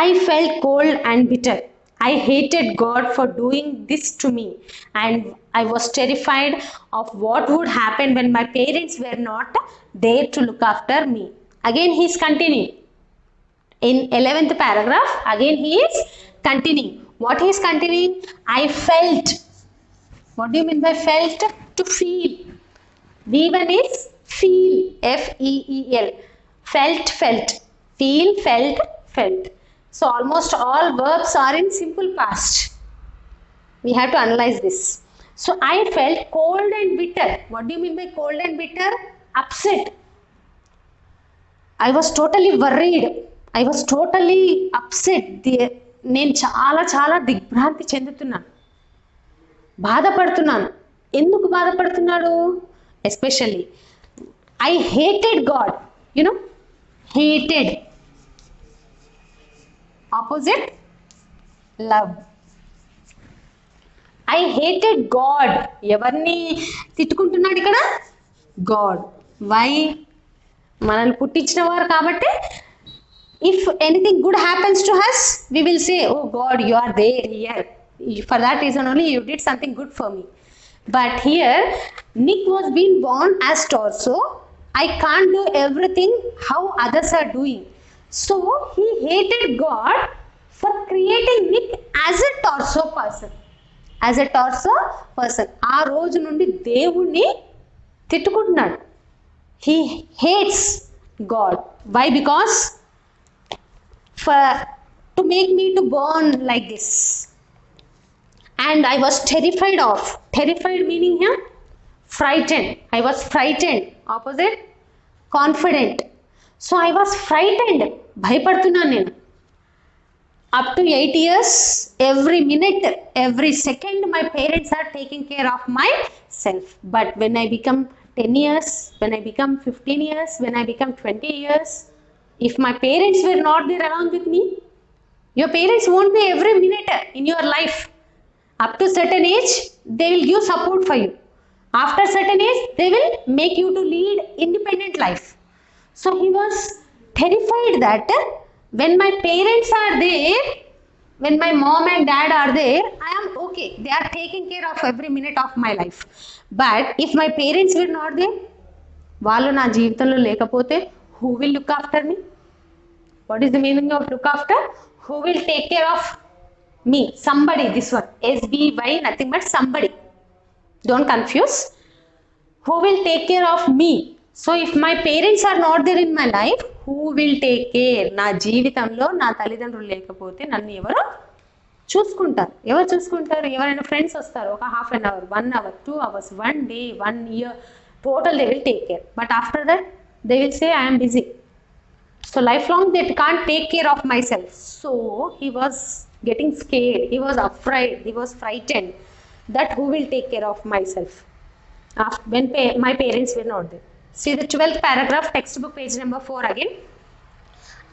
I felt cold and bitter. I hated God for doing this to me, and I was terrified of what would happen when my parents were not there to look after me. Again he is continuing in 11th paragraph. Again he is continuing. What he is continuing? I felt. What do you mean by felt? To feel. V1 is feel. F-E-E-L. Felt, felt. Feel, felt, felt. So almost all verbs are in simple past. We have to analyze this. So I felt cold and bitter. What do you mean by cold and bitter? Upset. I was totally worried. I was totally upset. నేను చాలా చాలా దిగ్భ్రాంతి చెందుతున్నాను, బాధపడుతున్నాను. ఎందుకు బాధపడుతున్నాడు? Especially I hated God. Hated opposite love. I hated God. ఎవరిని తిట్టుకుంటున్నాడు ఇక్కడ? గాడ్. వై? మనల్ని పుట్టించిన వారు కాబట్టి. If anything good happens to us, we will say, oh God, you are there here. For that reason only you did something good for me. But here Nick was being born as torso. I can't do everything how others are doing. So he hated God for creating Nick as a torso person. As a torso person. ఆ రోజు నుండి దేవుణ్ణి తిట్టుకుంటున్నాడు. He hates God. Why? Because to make me to born like this. And I was terrified of. Terrified meaning here? Frightened. I was frightened. Opposite? Confident. So I was frightened. భయపడుతున్నాను నేను. Up to 8 years, every minute, every second, my parents are taking care of myself. But when I become 10 years, when I become 15 years, when I become 20 years, if my parents were not there along with me, your parents won't be every minute in your life. Up to certain age, they will give support for you. After certain age, they will make you to lead independent life. So he was terrified that when my parents are there, when my mom and dad are there, I am okay. They are taking care of every minute of my life. But if my parents were not there, వాళ్ళు నా జీవితంలో లేకపోతే, who will look after me? What is the meaning of look after? Who will take care of me? Somebody. This one. SBY, nothing but somebody. Don't confuse. Who will take care of me? So if my parents are not there in my life, who will take care? నా జీవితంలో నా తల్లిదండ్రులు లేకపోతే నన్ను ఎవరు చూసుకుంటారు? ఎవరు చూసుకుంటారు? ఎవరైనా ఫ్రెండ్స్ వస్తారు, ఒక half an hour, 1 hour, 2 hours, 1 day, 1 year, total they will take care. But after that they will say I am busy. So lifelong they can't take care of myself. So he was getting scared. He was afraid. He was frightened that who will take care of myself when my parents were not there. See the 12th paragraph, textbook page number 4 again.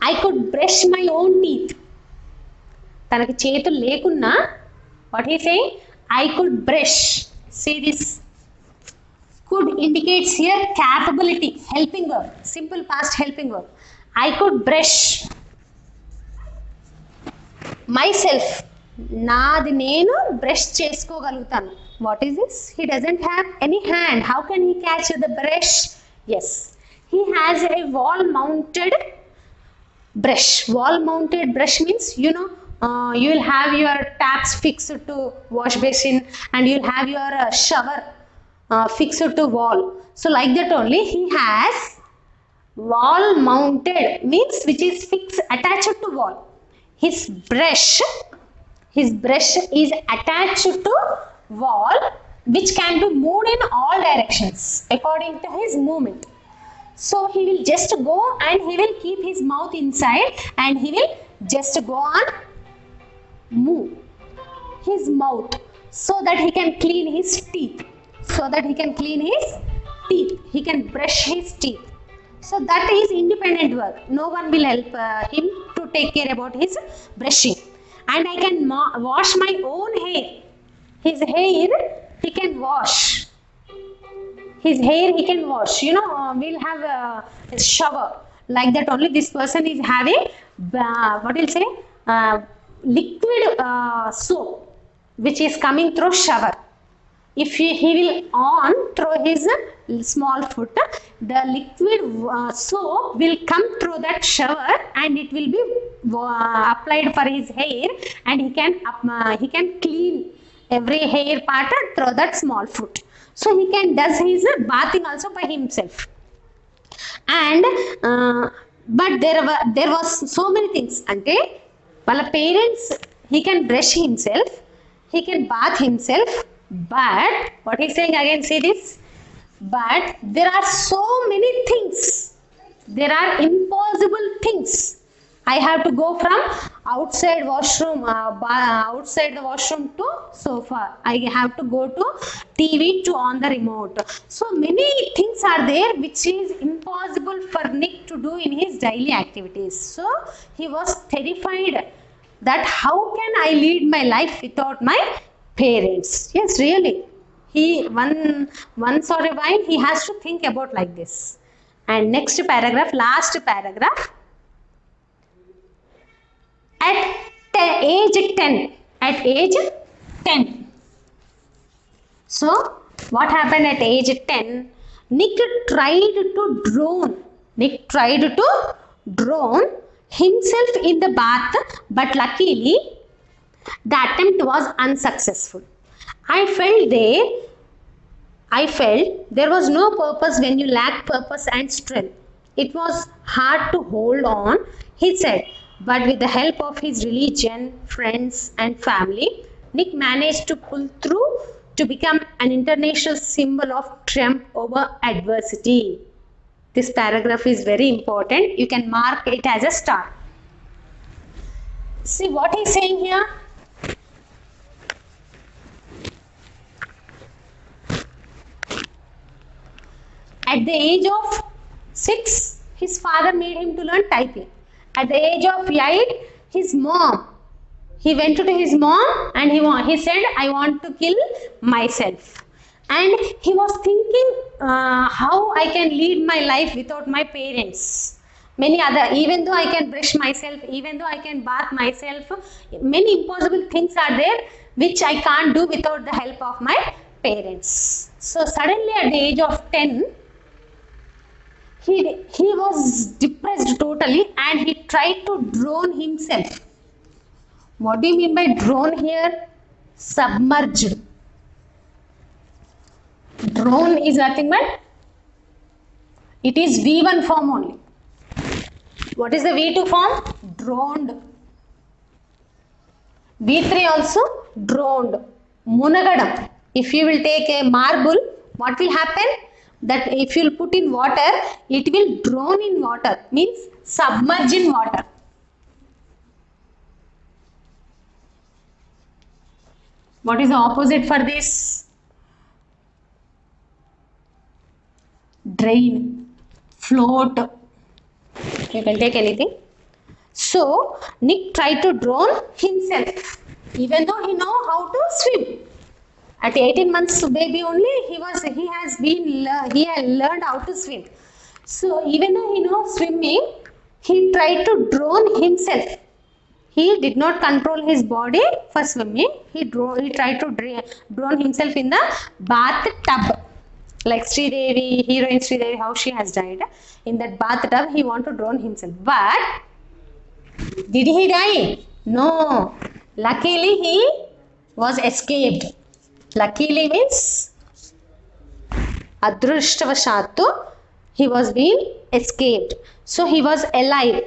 I could brush my own teeth. తనకి చేతులు లేకున్నా, what he saying? I could brush. See this could indicates here capability, helping verb, simple past helping verb. I could brush myself. నాది నేను brush చేసుకోగలుగుతాను. What is this? He doesn't have any hand. How can he catch the brush? Yes, he has a wall mounted brush. Wall mounted brush means, you will have your taps fixed to wash basin, and you'll have your shower fixed to wall. So like that only he has wall mounted, means which is fixed, attached to wall. His brush is attached to wall, which can be moved in all directions according to his movement. So he will just go and he will keep his mouth inside, and he will just go on move his mouth so that he can clean his teeth. He can brush his teeth. So that is independent work. No one will help him to take care about his brushing. And I can wash my own hair. His hair he can wash. We'll have a shower. Like that only this person is having, what will say? liquid soap which is coming through shower. If he will on through his small foot, the liquid soap will come through that shower and it will be applied for his hair, and he can clean every hair part through that small foot. So he can does his bathing also by himself. And but there was so many things. Ante వాళ్ళ parents, he can brush himself, he can bath himself, but what he's saying again, see this, but there are so many things, there are impossible things. I have to go from outside the washroom to sofa. I have to go to TV to on the remote. So many things are there which is impossible for Nick to do in his daily activities. So he was terrified that how can I lead my life without my parents? Yes, really. He once or a while he has to think about like this. And next paragraph, last paragraph. At age 10. So what happened at age 10? Nick tried to drown himself in the bath, but luckily the attempt was unsuccessful. I felt there was no purpose when you lack purpose and strength. It was hard to hold on, he said, but with the help of his religion, friends and family, Nick managed to pull through to become an international symbol of triumph over adversity. This paragraph is very important. You can mark it as a star. See what he's saying here. At the age of 6, his father made him to learn typing. At the age of 8, he went to his mom and he said, I want to kill myself. And he was thinking how I can lead my life without my parents. Many other, even though I can brush myself, even though I can bath myself, many impossible things are there which I can't do without the help of my parents. So suddenly at the age of 10, he was depressed totally and he tried to drown himself. What do you mean by drown here? Submerged. Drown is nothing but, it is V1 form only. What is the V2 form? Drowned. V3 also drowned. Munagadam. If you will take a marble, what will happen? That if you will put in water, it will drown in water, means submerge in water. What is the opposite for this? Drain, float. You can take anything. So Nick tried to drown himself, even though he know how to swim. At 18 months baby only, he had learned how to swim. So even though he knows swimming, he tried to drown himself. He did not control his body for swimming. He tried to drown himself in the bathtub. Like Sridevi, heroine Sridevi, how she has died. In that bathtub, he wanted to drown himself. But did he die? No. Luckily, he was escaped. Luckily means adrushtvashattu, he was being escaped. So he was alive.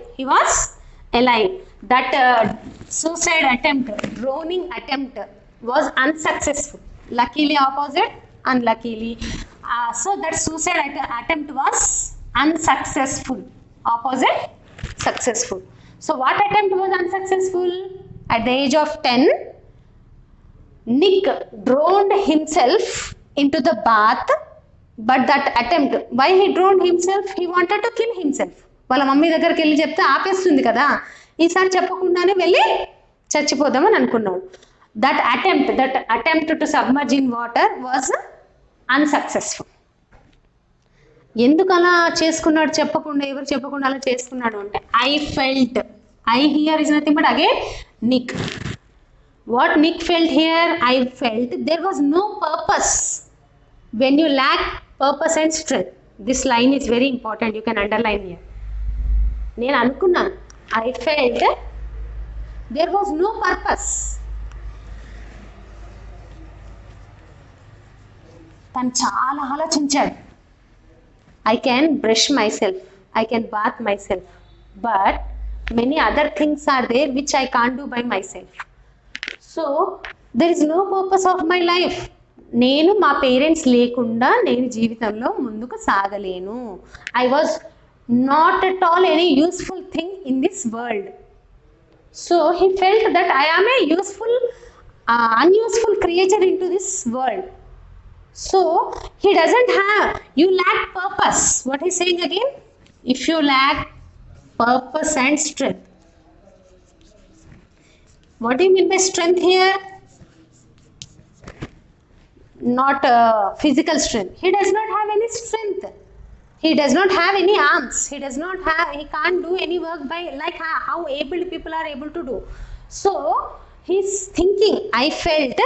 That suicide attempt, drowning attempt was unsuccessful. Luckily opposite, unluckily. So that suicide attempt was unsuccessful. Opposite, successful. So what attempt was unsuccessful? At the age of 10, Nick drowned himself into the bath, but that attempt, why he drowned himself? He wanted to kill himself. వాళ్ళ mummy దగ్గరికి వెళ్ళి చెప్తే ఆపేస్తుంది కదా, ఈసారి చెప్పకుండానే వెళ్ళి చచ్చిపోదామని అనుకున్నాడు. That attempt to submerge in water was unsuccessful. ఎందుకు అలా చేసుకున్నాడు? ఎవరు చెప్పకుండా అలా చేసుకున్నాడు అంటే, I here is nothing but again Nick. What Nick felt here? I felt there was no purpose. When you lack purpose and strength. This line is very important. You can underline here. నేను అనుకున్నాను. I felt there was no purpose. తను చాలా ఆలోచించాడు. I can brush myself. I can bath myself. But many other things are there which I can't do by myself. So there is no purpose of my life. నేను మా parents లేకుండా నేను జీవితంలో ముందుకు సాగలేను. I was not at all any useful thing in this world. So he felt that I am a unuseful creature into this world. So he doesn't have, you lack purpose. What he's saying again? If you lack purpose and strength. What do you mean by strength here? Not physical strength. He does not have any strength. He does not have any arms. He can't do any work by like how able people are able to do. So he's thinking, I felt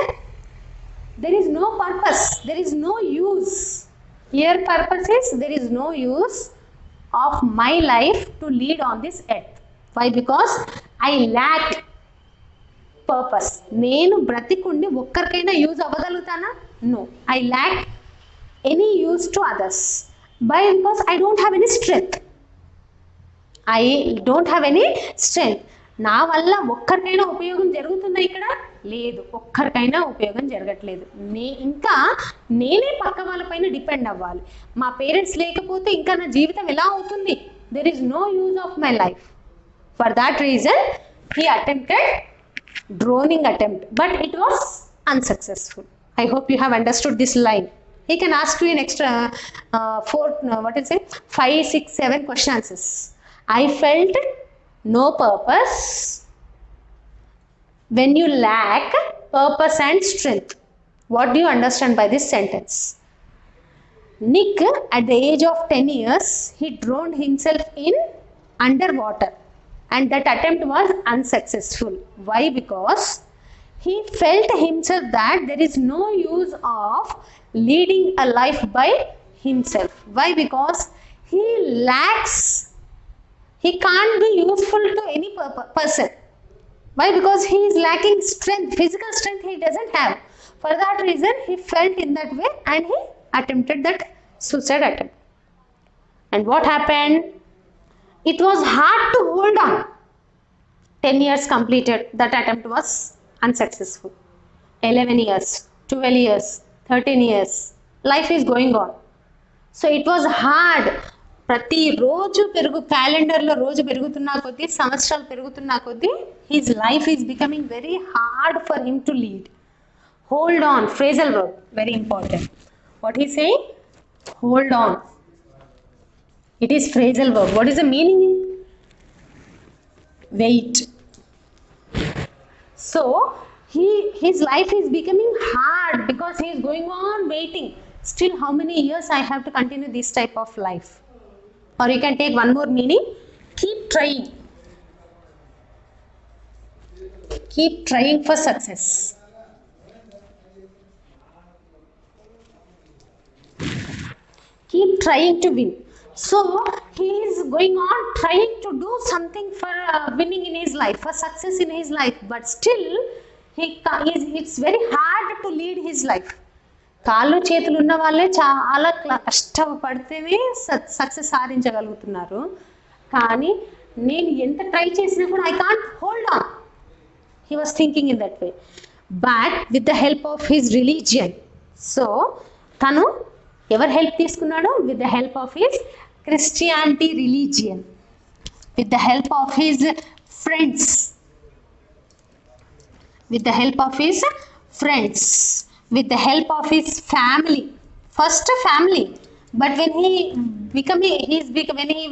there is no purpose. There is no use. Here purpose is there is no use of my life to lead on this earth. Why? Because I lack purpose. నేను బ్రతికుండి ఒక్కరికైనా use అవ్వగలుగుతానా? No. I lack any use to others. Why? Because I don't have any strength. I don't have any strength. నా వల్ల ఒక్కరికైనా ఉపయోగం జరుగుతుందా ఇక్కడ? లేదు. ఒక్కరికైనా ఉపయోగం జరగట్లేదు. ఇంకా నేనే పక్క వాళ్ళపైన డిపెండ్ అవ్వాలి. మా పేరెంట్స్ లేకపోతే ఇంకా నా జీవితం ఎలా అవుతుంది? There is no use of my life. For that reason, he attempted droning attempt, but it was unsuccessful. I hope you have understood this line. He can ask you an extra 5, 6, 7 question answers. I felt no purpose when you lack purpose and strength. What do you understand by this sentence? Nick, at the age of 10 years, he drowned himself in underwater. And that attempt was unsuccessful. Why? Because he felt himself that there is no use of leading a life by himself. Why? Because he lacks, he can't be useful to any person. Why? Because he is lacking strength, physical strength he doesn't have. For that reason, he felt in that way and he attempted that suicide attempt. And what happened? It was hard to hold on. 10 years completed, that attempt was unsuccessful. 11 years, 12 years, 13 years, life is going on. So it was hard. ప్రతి రోజు క్యాలెండర్లో రోజు పెరుగుతున్నా కొద్దీ, సంవత్సరాలు పెరుగుతున్నా కొద్దీ, his life is becoming very hard for him to lead. Hold on, phrasal verb, very important. What he saying? Hold on. It is phrasal verb. What is the meaning? Wait. So his life is becoming hard because he is going on waiting. Still, how many years I have to continue this type of life? Or you can take one more meaning. Keep trying. Keep trying for success. Keep trying to win. So he is going on trying to do something for winning in his life, for success in his life, but still it's very hard to lead his life. కాళ్ళు చేతులు ఉన్న వాళ్ళే చాలా కష్టపడితేనే success సాధించగలుగుతున్నారు. కానీ నేను ఎంత try చేసినా కూడా I can't hold on. He was thinking in that way. But with the help of his religion, so తను ఎవరు హెల్ప్ తీసుకున్నాడు? With the help of his Christianity religion, with the help of his friends, with the help of his friends, with the help of his family. First family, but when he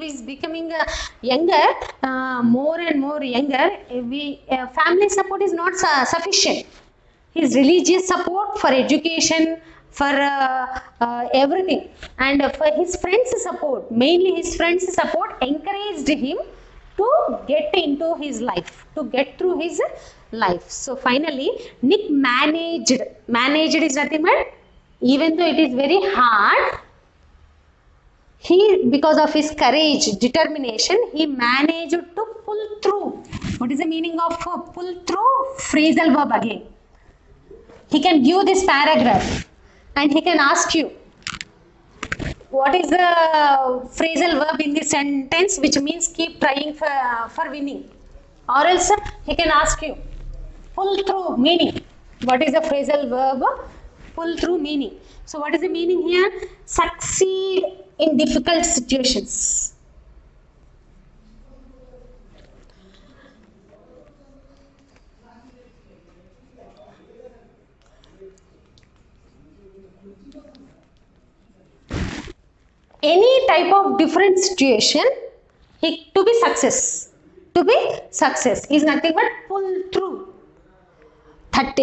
was becoming younger, more and more younger, family support is not sufficient. His religious support for education, for everything, and for his friends support, mainly his friends support encouraged him to to get into his life, to get through his life. So finally Nick managed is nothing but, even though it is very hard, he, because of his courage, determination, he managed to pull through. What is the meaning of pull through? Phrasal verb again. He can give this paragraph and he can ask you what is the phrasal verb in this sentence, which means keep trying for winning. Or else he can ask you pull through meaning. What is the phrasal verb? Pull through meaning. So what is the meaning here? Succeed in difficult situations. Any type of different situation, to be success is nothing but pull through.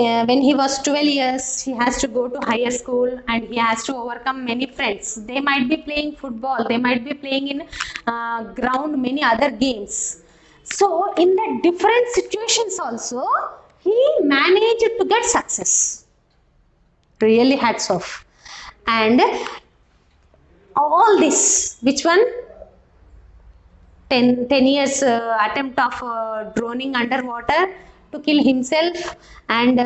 When he was 12 years, he has to go to higher school and he has to overcome many friends. They might be playing football, they might be playing in ground many other games. So in the different situations also, he managed to get success. Really hats off. And all this, which one? 10 years attempt of drowning underwater to kill himself, and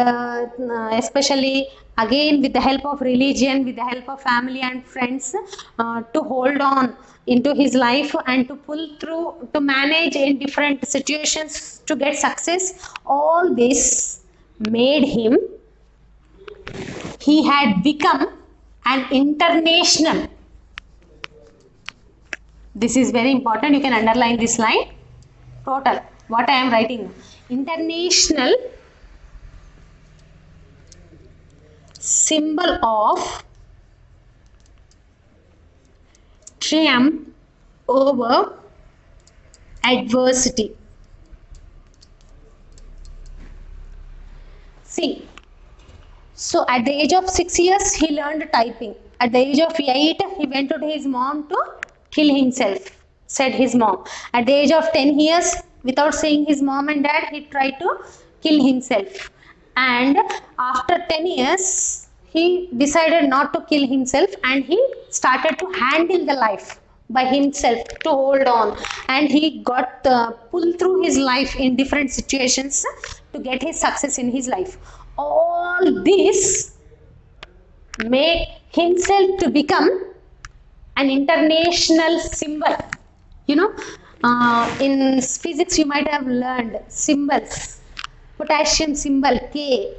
especially again with the help of religion, with the help of family and friends, to hold on into his life and to pull through, to manage in different situations to get success. All this made him, he had become an international. This is very important. You can underline this line. Total. What I am writing. International symbol of triumph over adversity. See. So at the age of 6 years, he learned typing. At the age of 8, he went to his mom to kill himself, said his mom. At the age of 10 years, without saying his mom and dad, he tried to kill himself. And after 10 years, he decided not to kill himself and he started to handle the life by himself, to hold on. And he got pulled through his life in different situations to get his success in his life. All this made himself to become an international symbol. You know, in physics you might have learned symbols. Potassium symbol K.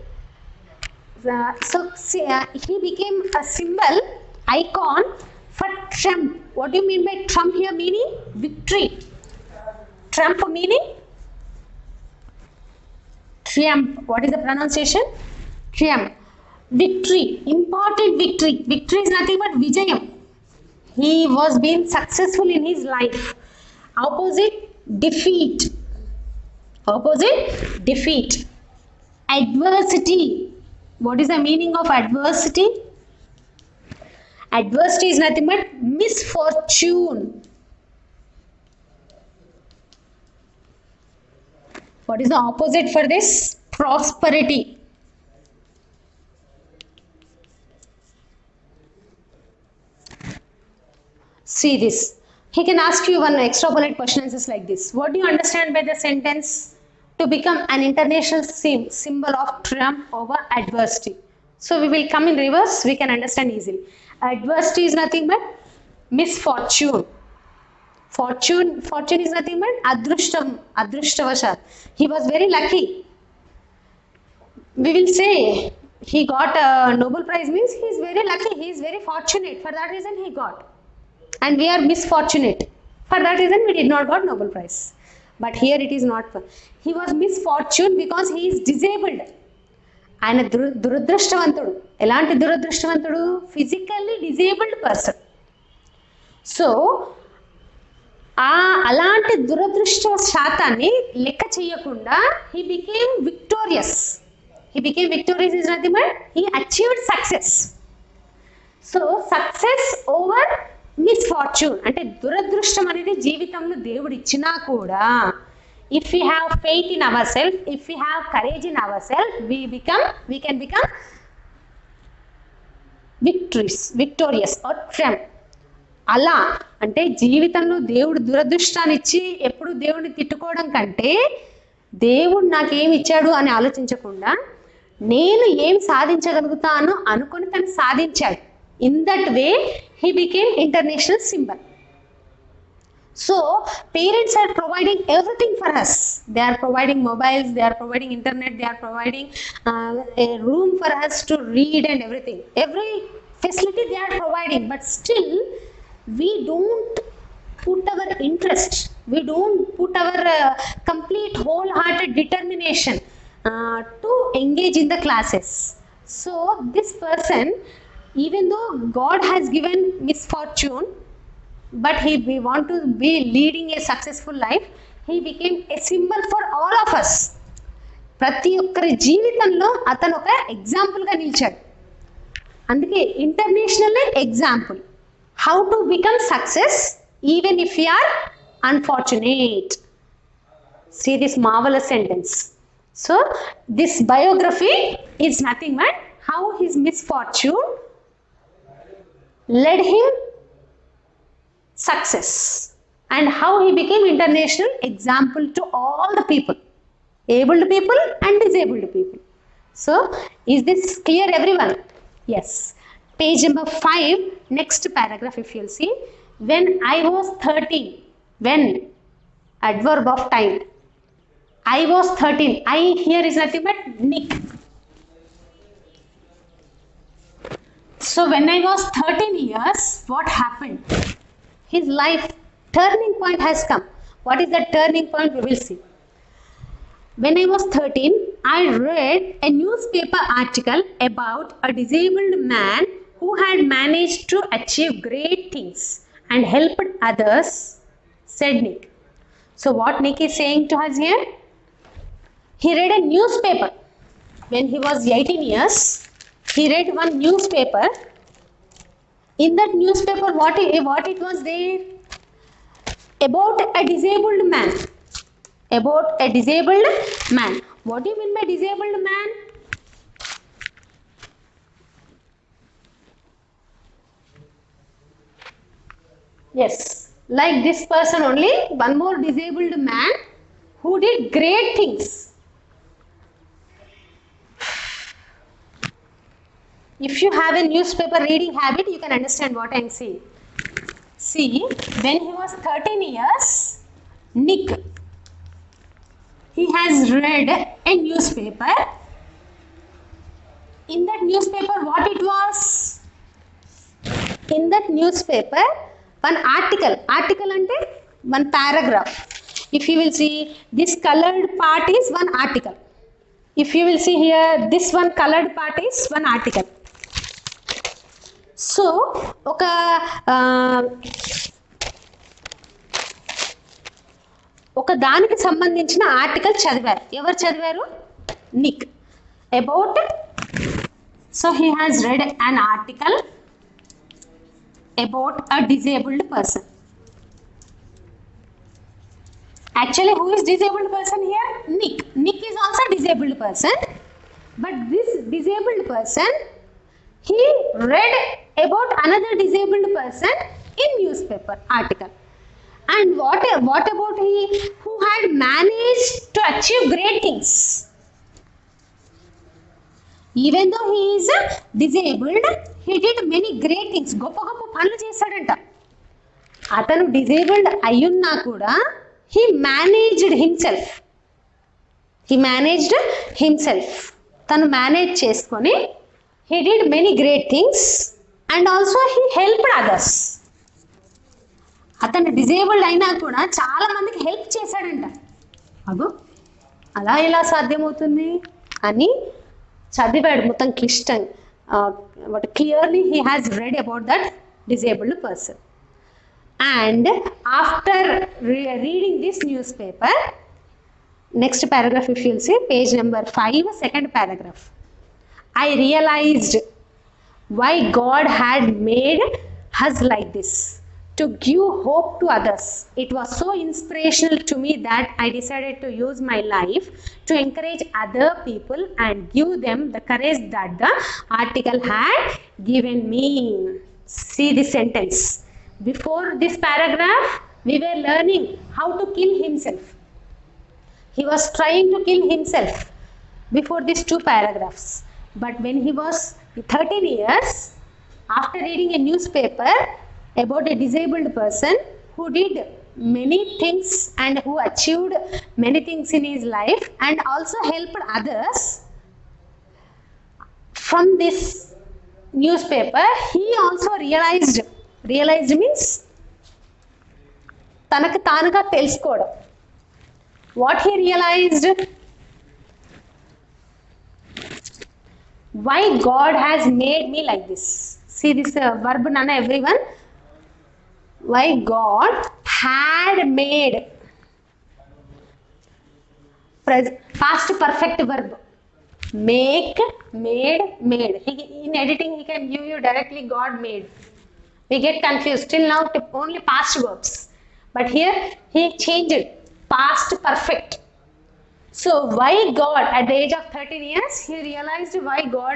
So he became a symbol, icon for Trump. What do you mean by Trump here? Meaning victory. Trump meaning triumph. What is the pronunciation? Triumph. Victory. Important victory. Victory is nothing but Vijayam. He was being successful in his life. Opposite, defeat. Opposite, defeat. Adversity. What is the meaning of adversity? Adversity is nothing but misfortune. What is the opposite for this? Prosperity. See this. He can ask you one extrapolate questions is like this. What do you understand by the sentence to become an international symbol of triumph over adversity? So we will come in reverse. We can understand easily. Adversity is nothing but misfortune. Fortune is nothing but adrushtam. He was very lucky. We will say he got a Nobel Prize, means he is very lucky. He is very fortunate. For that reason he got. And we are misfortunate. For that reason we did not got Nobel Prize. But here it is not. He was misfortune because he is disabled. ఆయన దురదృష్టవంతుడు. ఎలాంటి దురదృష్టవంతుడు? Physically disabled person. So అలాంటి దురదృష్ట శాతాన్ని లెక్క చేయకుండా he became victorious. He became victorious is nothing but he achieved success. So success over misfortune అంటే దురదృష్టం అనేది జీవితంలో దేవుడు ఇచ్చినా కూడా, if we have faith in ourselves, if we have courage in ourselves, we can become victorious or triumph. అలా అంటే జీవితంలో దేవుడు దురదృష్టాన్ని ఇచ్చి ఎప్పుడు దేవుడిని తిట్టుకోవడం కంటే, దేవుడు నాకేమి ఇచ్చాడు అని ఆలోచించకుండా నేను ఏం సాధించగలుగుతాను అనుకొని తను సాధించాడు. In that way he became international symbol. So parents are providing everything for us. They are providing mobiles, they are providing internet, they are providing a room for us to read and everything. Every facility they are providing, but still we don't put our interest, we don't put our complete wholehearted determination to engage in the classes. So this person, even though God has given misfortune, but we want to be leading a successful life, he became a symbol for all of us. ప్రతి ఒక్కరి జీవితంలో అతను ఒక ఎగ్జాంపుల్గా నిలిచాడు. అందుకే international example, how to become success even if you are unfortunate. See this marvelous sentence. So this biography is nothing but how his misfortune led him success and how he became international example to all the people, abled people and disabled people. So is this clear everyone? Yes. Page number 5, next paragraph, if you'll see, when I was 13, when adverb of time, I was 13, I here is nothing but Nick. So when I was 13 years, what happened? His life turning point has come. What is that turning point? We will see. When I was 13, I read a newspaper article about a disabled man who had managed to achieve great things and helped others, said Nick. So what Nick is saying to us here? He read a newspaper. When he was 18 years, he read one newspaper. In that newspaper, what it was there? About a disabled man. About a disabled man. What do you mean by disabled man? Yes, like this person only, one more disabled man who did great things. If you have a newspaper reading habit, you can understand what I am saying. See, when he was 13 years, Nick, he has read a newspaper. In that newspaper, what it was? In that newspaper, one article ante one paragraph. If you will see, this colored part is one article. If you will see here, this one colored part is one article. So ఒక దానికి సంబంధించిన article చదివారు. ఎవరు చదివారు? Nick. About, so he has red an article about a disabled person. Actually, who is disabled person here? Nick. Nick is also disabled person, but this disabled person, he read about another disabled person in newspaper article. And what about he who had managed to achieve great things? Even though he is disabled, he did many great things. గొప్ప గొప్ప పనులు చేశాడంట. అతను disabled అయ్యున్నా కూడా he managed himself. తను manage చేసుకొని he did many great things and also he helped others. అతను disabled అయినా కూడా చాలా మందికి హెల్ప్ చేశాడంట. అదో అలా ఎలా సాధ్యమవుతుంది అని చదివాడు మొత్తం క్లిష్టంగా. But clearly he has read about that disabled person. And after reading this newspaper, next paragraph if you'll see, page number 5, second paragraph, I realized why God had made us like this. to give hope to others. It was so inspirational to me that I decided to use my life to encourage other people and give them the courage that the article had given me. See the sentence. Before this paragraph, we were learning how to kill himself. He was trying to kill himself before these two paragraphs. But when he was 13 years, after reading a newspaper about a disabled person who did many things and who achieved many things in his life and also helped others, from this newspaper he also realized means తనకు తానుగా తెలుసుకోవడం. What he realized? Why God has made me like this. See this verb, Nana, everyone. Why God had made. Past perfect verb. Make, made, made. In editing, he can give you directly God made. We get confused. Till now, only past verbs. But here, he changed it. Past perfect. So why God, at the age of 13 years, he realized why God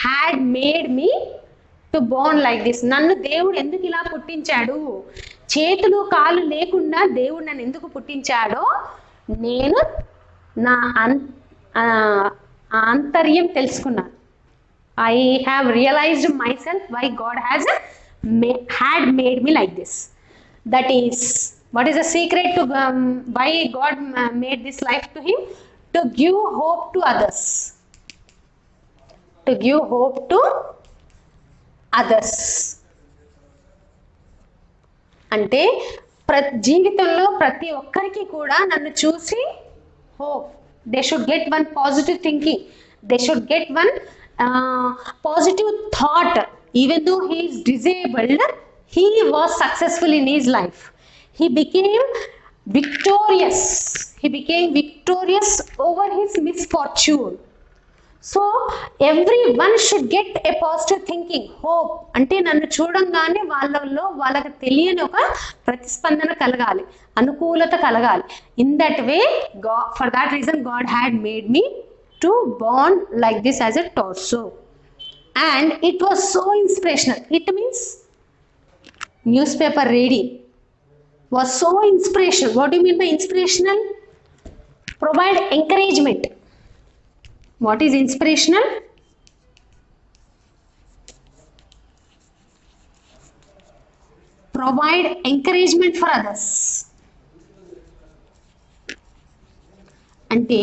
had made me to born like this. నన్ను దేవుడు ఎందుకు ఇలా పుట్టించాడు, చేతులు కాళ్ళు లేకుండా దేవుడు నన్ను ఎందుకు పుట్టించాడో నేను నా ఆంతర్యం తెలుసుకున్నాను. I have realized myself why God had made me like this. That is, what is the secret to why God made this life to him? To give hope to others. To give hope to others. అంటే జీవితంలో ప్రతి ఒక్కరికి కూడా నన్ను చూసి hope. They should get one positive thinking. They should get one positive thought. Even though he is disabled, he was successful in his life. He became victorious. He became victorious over his misfortune. So everyone should get a positive thinking, hope. అంటే నన్ను చూడంగానే వాళ్ళలో వాళ్ళకి తెలియని ఒక ప్రతిస్పందన కలగాలి, అనుకూలత కలగాలి. In that way, for that reason, God had made me to born like this as a torso. And it was so inspirational. It means newspaper reading was so inspirational. What do you mean by inspirational? Provide encouragement. What is inspirational? Provide encouragement for others. అంటే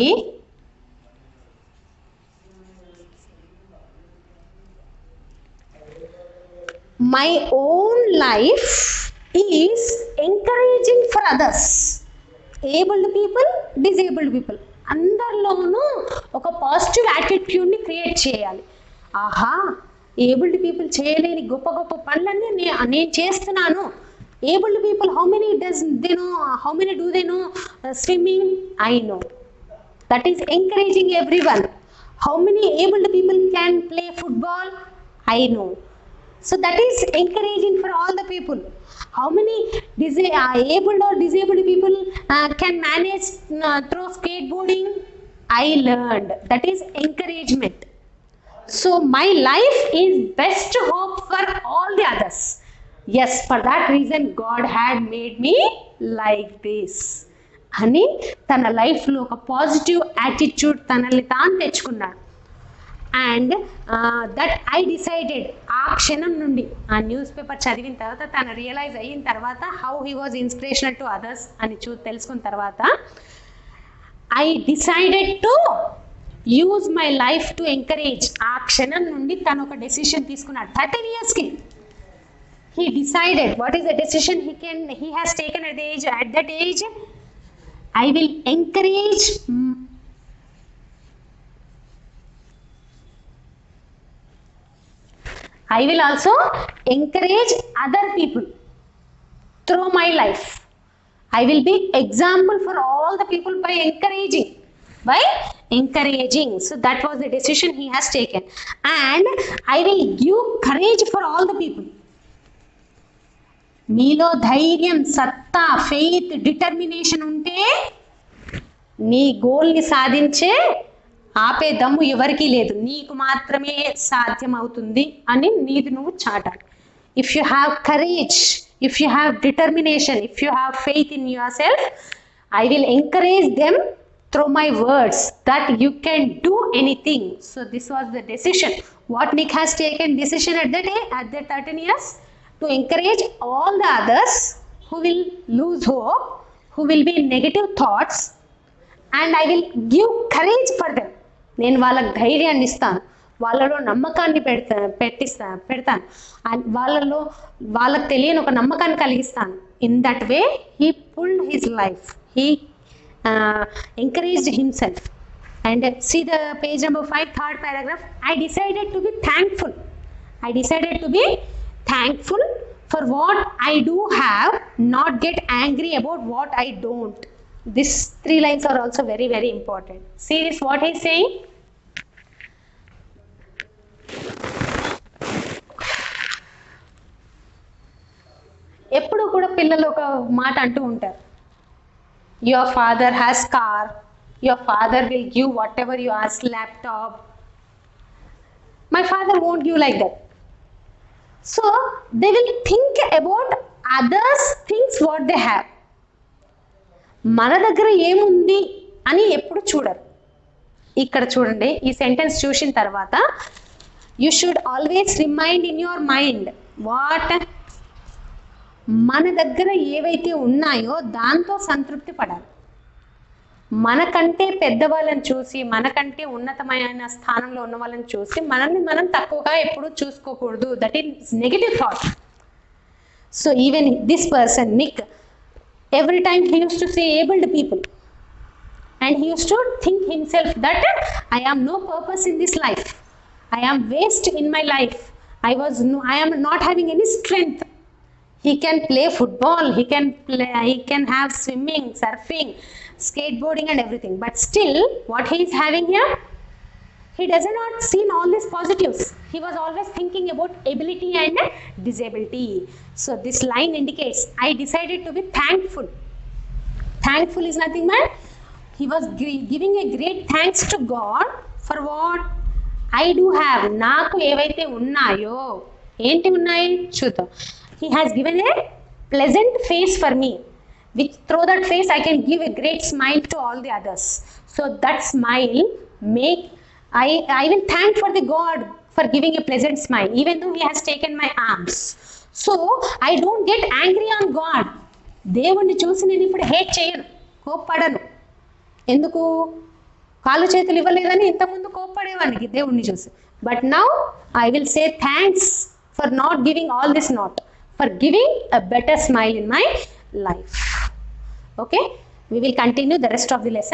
my own life is encouraging for others. Abled people, disabled people, అందరిలోనూ ఒక positive యాటిట్యూడ్ని create చేయాలి. ఆహా, abled people చేయలేని గొప్ప గొప్ప పనులన్నీ నేను చేస్తున్నాను. Abled people how many do they know swimming? I know. That is encouraging every one. How many abled people can play football? I know. So that is encouraging for all the people. How many able or disabled people can manage through skateboarding? I learned. That is encouragement. So my life is best hope for all the others. Yes, for that reason God had made me like this. అని తన లైఫ్లో ఒక positive attitude తనని తాను తెచ్చుకున్నాడు. And that I decided. ఆ క్షణం నుండి ఆ న్యూస్ పేపర్ చదివిన తర్వాత తను రియలైజ్ అయిన తర్వాత how he was inspirational to others అని తెలుసుకున్న తర్వాత I decided to use my life to encourage. ఆ క్షణం నుండి తను ఒక డెసిషన్ తీసుకున్నాడు. 13 yearsకి he decided. What is the decision he has taken at that age? I will encourage I will also encourage other people through my life. I will be example for all the people by encouraging. So that was the decision he has taken. And I will give courage for all the people. మీలో ధైర్యం, సత్తా, faith, determination ఉంటే నీ గోల్ని సాధించే ఆపే దమ్ము ఎవరికీ లేదు, నీకు మాత్రమే సాధ్యం అవుతుంది అని నీది నువ్వు చాటాలి. If you have courage, if you have determination, if you have faith in yourself, I will encourage them through my words that you can do anything. So this was the decision what Nick has taken decision at that age, at the 13 years, to encourage all the others who will lose hope, who will be in negative thoughts, and I will give courage for them. నేను వాళ్ళకి ధైర్యాన్ని ఇస్తాను, వాళ్ళలో నమ్మకాన్ని పెడతాను, వాళ్ళకి తెలియని ఒక నమ్మకాన్ని కలిగిస్తాను. In that way he pulled his life, he encouraged himself. And see the page number 5, third paragraph. I decided to be thankful for what I do have, not get angry about what I don't. These 3 lines are also very, very important. See this, what he's saying. ఎప్పుడు కూడా పిల్లలు ఒక మాట అంటూ ఉంటారు, your father has car, your father will give what ever you ask, laptop. My father won't give like that. So they will think about others things what they have. మన దగ్గర ఏముంది అని ఎప్పుడు చూడరు. ఇక్కడ చూడండి, ఈ సెంటెన్స్ చూసిన తర్వాత you should always remind in your mind what, మన దగ్గర ఏవైతే ఉన్నాయో దాంతో సంతృప్తి పడాలి. మనకంటే పెద్దవాళ్ళని చూసి, మనకంటే ఉన్నతమైన స్థానంలో ఉన్న వాళ్ళని చూసి మనల్ని మనం తక్కువగా ఎప్పుడు చూసుకోకూడదు. That is negative thought. So even this person Nick, every time he used to see abled people, and he used to think himself that I am no purpose in this life, I am waste in my life, I am not having any strength. He can play football, he can have swimming, surfing, skateboarding and everything, but still what he is having here, he does not see all these positives. He was always thinking about ability and disability. So this line indicates, I decided to be thankful. Thankful is nothing but he was giving a great thanks to God for what I do have. నాకు ఏవైతే ఉన్నాయో, ఏంటి ఉన్నాయి చూద్దాం. He has given a pleasant face for me, which through that face I can give a great smile to all the others. So that smile make I will thank for the God for giving a pleasant smile, even though he has taken my arms. So I don't get angry on God. దేవుణ్ణి చూసి నేను ఇప్పుడు hate చేయను, కోప్పడను. ఎందుకు? కాళ్ళు చేతులు ఇవ్వలేదని ఇంతకుముందు కోప్పడేవానికి దేవుణ్ణి చూసి. But now I will say thanks for not giving all this, not for giving a better smile in my life. Okay, we will continue the rest of the lesson.